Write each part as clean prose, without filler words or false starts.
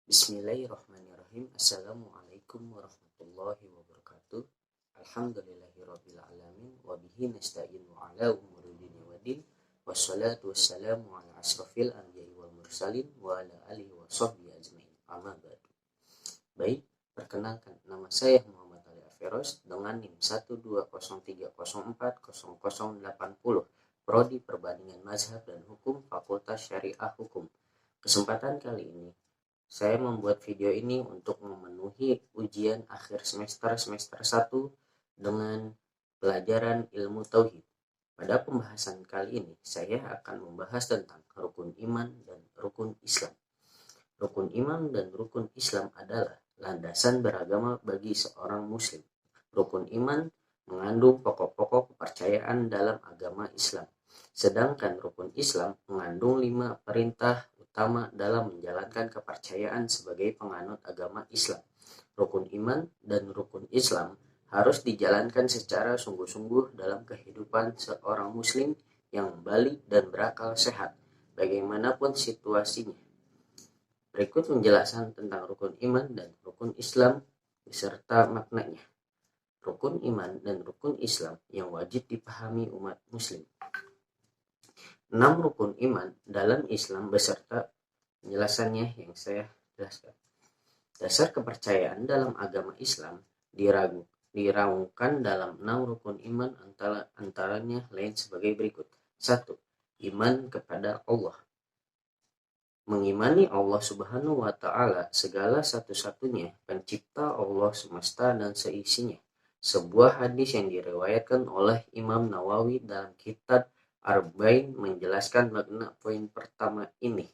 Bismillahirrahmanirrahim. Assalamualaikum warahmatullahi wabarakatuh. Alhamdulillahirabbil alamin wa bihi nasta'inu ala umuri dunya waddin. Wassalatu wassalamu ala asrofil anbiya'i wal mursalin wa ala alihi wa sahbihi ajmain. Amma ba'du. Baik, perkenalkan nama saya Muhammad Ali Aferos dengan NIM 12030400080, Prodi Perbandingan Mazhab dan Hukum Fakultas Syariah Hukum. Kesempatan kali ini saya membuat video ini untuk memenuhi ujian akhir semester 1 dengan pelajaran ilmu tauhid. Pada pembahasan kali ini, saya akan membahas tentang rukun iman dan rukun Islam. Rukun iman dan rukun Islam adalah landasan beragama bagi seorang muslim. Rukun iman mengandung pokok-pokok kepercayaan dalam agama Islam. Sedangkan rukun Islam mengandung 5 perintah utama dalam menjalankan kepercayaan sebagai penganut agama Islam. Rukun iman dan rukun Islam harus dijalankan secara sungguh-sungguh dalam kehidupan seorang muslim yang balik dan berakal sehat, bagaimanapun situasinya. Berikut penjelasan tentang rukun iman dan rukun Islam beserta maknanya. Rukun iman dan rukun Islam yang wajib dipahami umat muslim. 6 rukun iman dalam Islam beserta penjelasannya yang saya jelaskan. Dasar kepercayaan dalam agama Islam diraungkan dalam 6 rukun iman, antaranya lain sebagai berikut. 1. Iman kepada Allah. Mengimani Allah Subhanahu wa Ta'ala, segala satu-satunya pencipta Allah semesta dan seisinya. Sebuah hadis yang diriwayatkan oleh Imam Nawawi dalam kitab Arba'in menjelaskan makna poin pertama ini.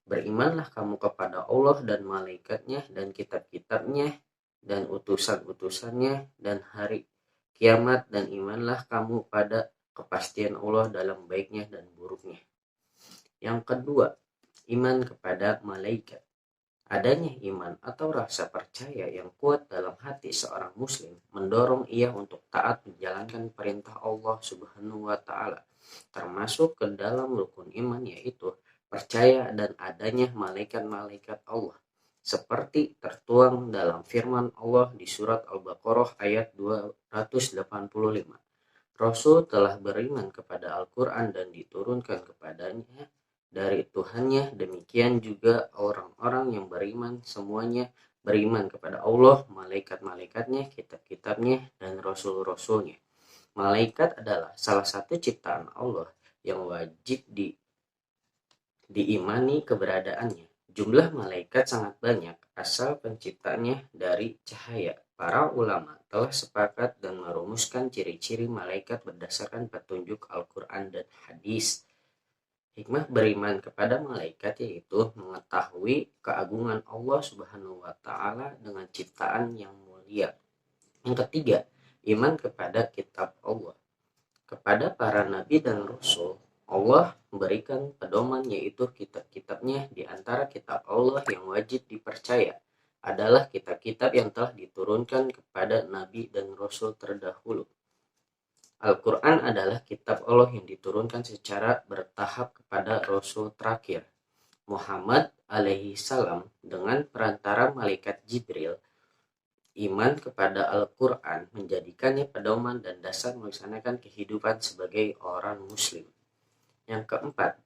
Berimanlah kamu kepada Allah dan malaikatnya dan kitab-kitabnya dan utusan-utusannya dan hari kiamat, dan imanlah kamu pada kepastian Allah dalam baiknya dan buruknya. Yang kedua, iman kepada malaikat. Adanya iman atau rasa percaya yang kuat dalam hati seorang muslim mendorong ia untuk taat menjalankan perintah Allah Subhanahu wa Ta'ala, termasuk ke dalam rukun iman, yaitu percaya dan adanya malaikat-malaikat Allah, seperti tertuang dalam firman Allah di surat Al-Baqarah ayat 285. Rasul telah beriman kepada Al-Quran dan diturunkan kepadanya dari Tuhannya. Demikian juga orang-orang yang beriman semuanya beriman kepada Allah, malaikat-malaikatnya, kitab-kitabnya, dan rasul-rasulnya. Malaikat adalah salah satu ciptaan Allah yang wajib diimani keberadaannya. Jumlah malaikat sangat banyak, asal penciptanya dari cahaya. Para ulama telah sepakat dan merumuskan ciri-ciri malaikat berdasarkan petunjuk Al-Quran dan hadis. Hikmah beriman kepada malaikat yaitu mengetahui keagungan Allah Subhanahu wa Ta'ala dengan ciptaan yang mulia. Yang ketiga, iman kepada kitab Allah. Kepada para nabi dan rasul, Allah memberikan pedoman, yaitu kitab-kitabnya. Di antara kitab Allah yang wajib dipercaya adalah kitab-kitab yang telah diturunkan kepada nabi dan rasul terdahulu. Al-Quran adalah kitab Allah yang diturunkan secara bertahap kepada Rasul terakhir, Muhammad alaihi salam, dengan perantara malaikat Jibril. Iman kepada Al-Quran menjadikannya pedoman dan dasar melaksanakan kehidupan sebagai orang muslim. Yang keempat,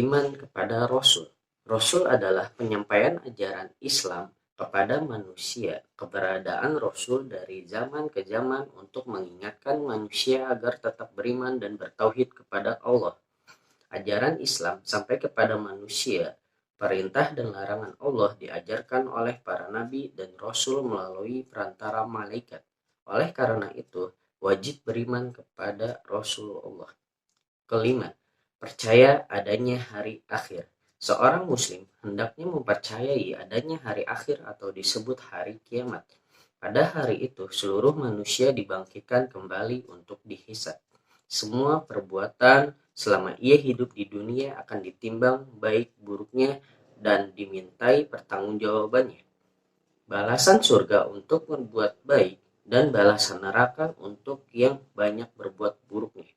iman kepada Rasul. Rasul adalah penyampaian ajaran Islam kepada manusia. Keberadaan Rasul dari zaman ke zaman untuk mengingatkan manusia agar tetap beriman dan bertauhid kepada Allah. Ajaran Islam sampai kepada manusia. Perintah dan larangan Allah diajarkan oleh para nabi dan rasul melalui perantara malaikat. Oleh karena itu, wajib beriman kepada Rasulullah. Kelima, percaya adanya hari akhir. Seorang muslim hendaknya mempercayai adanya hari akhir atau disebut hari kiamat. Pada hari itu, seluruh manusia dibangkitkan kembali untuk dihisab. Semua perbuatan selama ia hidup di dunia akan ditimbang baik buruknya dan dimintai pertanggungjawabannya. Balasan surga untuk berbuat baik dan balasan neraka untuk yang banyak berbuat buruknya.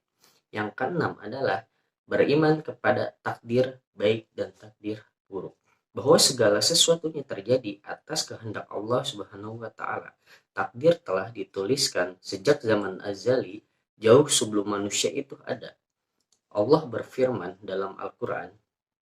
Yang keenam adalah beriman kepada takdir baik dan takdir buruk. Bahwa bahwa segala sesuatunya terjadi atas kehendak Allah Subhanahu wa taala. Takdir telah dituliskan sejak zaman azali, jauh sebelum manusia itu ada. Allah berfirman dalam Al-Qur'an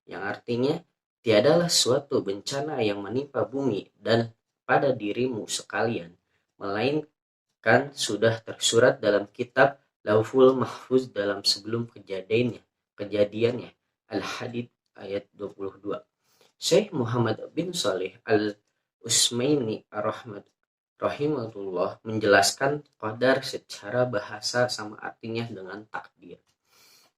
yang artinya, tiadalah suatu bencana yang menimpa bumi dan pada dirimu sekalian, melainkan sudah tersurat dalam kitab Lauhul Mahfuz dalam sebelum kejadiannya. Al-Hadid ayat 22. Syekh Muhammad bin Saleh Al-Utsmaini rahimahullah menjelaskan qadar secara bahasa sama artinya dengan takdir.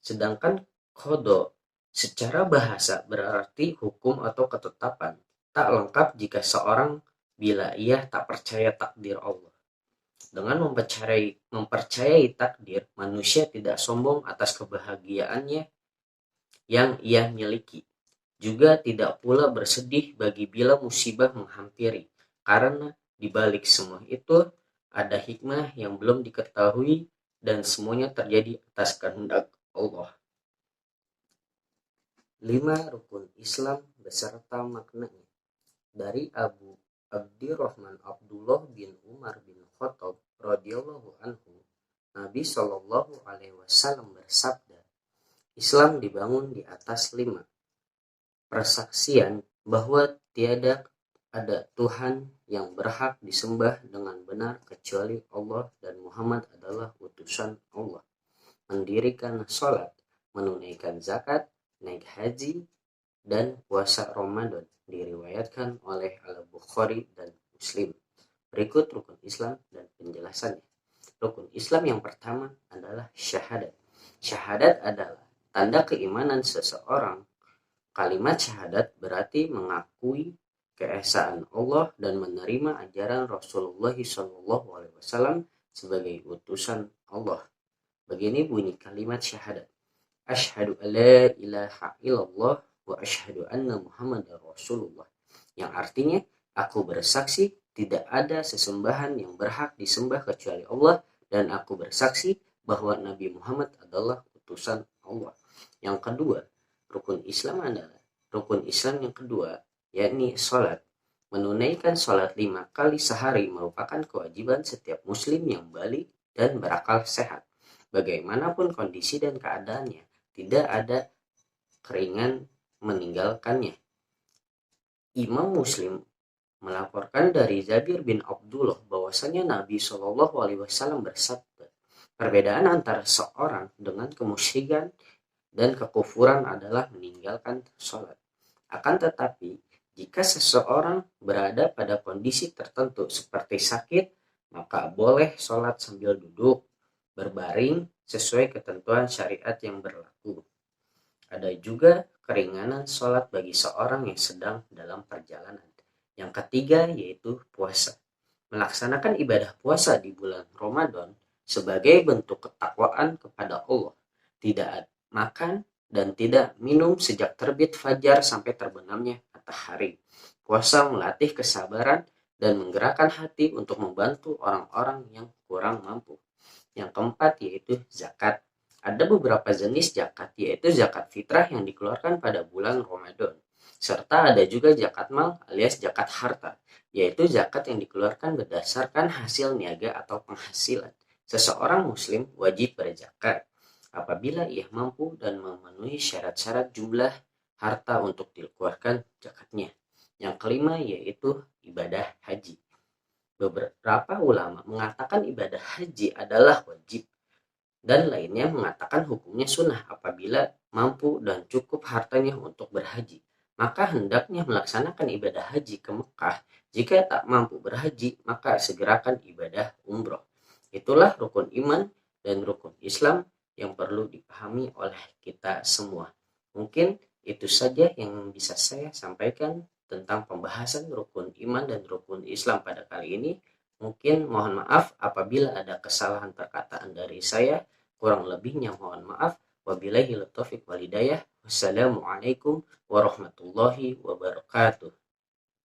Sedangkan qada secara bahasa berarti hukum atau ketetapan. Tak lengkap jika seorang bila ia tak percaya takdir Allah. Dengan mempercayai takdir, manusia tidak sombong atas kebahagiaannya yang ia miliki. Juga tidak pula bersedih bagi bila musibah menghampiri, karena di balik semua itu ada hikmah yang belum diketahui dan semuanya terjadi atas kehendak Allah. 5 rukun Islam beserta maknanya. Dari Abu Abdirrahman Abdullah bin Umar bin Khattab radhiyallahu anhu, Nabi Shallallahu alaihi wasallam bersabda, Islam dibangun di atas 5. Persaksian bahwa tiada ada Tuhan yang berhak disembah dengan benar kecuali Allah dan Muhammad adalah utusan Allah. Mendirikan sholat, menunaikan zakat, naik haji, dan puasa Ramadan diriwayatkan oleh Al-Bukhari dan Muslim. Berikut rukun Islam dan penjelasannya. Rukun Islam yang pertama adalah syahadat. Syahadat adalah tanda keimanan seseorang. Kalimat syahadat berarti mengakui keesaan Allah dan menerima ajaran Rasulullah SAW sebagai utusan Allah. Begini bunyi kalimat syahadat. Asyhadu alla ilaha illallah wa asyhadu anna Muhammadar Rasulullah. Yang artinya, aku bersaksi tidak ada sesembahan yang berhak disembah kecuali Allah dan aku bersaksi bahwa Nabi Muhammad adalah utusan Allah. Yang kedua, rukun Islam yang kedua, yakni sholat. Menunaikan sholat 5 kali sehari merupakan kewajiban setiap muslim yang balik dan berakal sehat. Bagaimanapun kondisi dan keadaannya, tidak ada keringan meninggalkannya. Imam Muslim melaporkan dari Jabir bin Abdullah bahwasanya Nabi Shallallahu alaihi wasallam bersabda, perbedaan antara seorang dengan kemusyrikan dan kekufuran adalah meninggalkan sholat. Akan tetapi, jika seseorang berada pada kondisi tertentu seperti sakit, maka boleh sholat sambil duduk, berbaring sesuai ketentuan syariat yang berlaku. Ada juga keringanan sholat bagi seorang yang sedang dalam perjalanan. Yang ketiga yaitu puasa. Melaksanakan ibadah puasa di bulan Ramadan sebagai bentuk ketakwaan kepada Allah. Tidak makan dan tidak minum sejak terbit fajar sampai terbenamnya matahari. Puasa melatih kesabaran dan menggerakkan hati untuk membantu orang-orang yang kurang mampu. Yang keempat yaitu zakat. Ada beberapa jenis zakat, yaitu zakat fitrah yang dikeluarkan pada bulan Ramadan. Serta ada juga zakat mal alias zakat harta, yaitu zakat yang dikeluarkan berdasarkan hasil niaga atau penghasilan. Seseorang muslim wajib berzakat apabila ia mampu dan memenuhi syarat-syarat jumlah harta untuk dikeluarkan zakatnya. Yang kelima yaitu ibadah haji. Beberapa ulama mengatakan ibadah haji adalah wajib dan lainnya mengatakan hukumnya sunnah apabila mampu dan cukup hartanya untuk berhaji. Maka hendaknya melaksanakan ibadah haji ke Mekah. Jika tak mampu berhaji, maka segerakan ibadah umroh. Itulah rukun iman dan rukun Islam yang perlu dipahami oleh kita semua. Mungkin itu saja yang bisa saya sampaikan tentang pembahasan rukun iman dan rukun Islam pada kali ini. Mungkin mohon maaf apabila ada kesalahan perkataan dari saya. Kurang lebihnya mohon maaf. Wabillahi taufiq wal hidayah. Wassalamualaikum warahmatullahi wabarakatuh.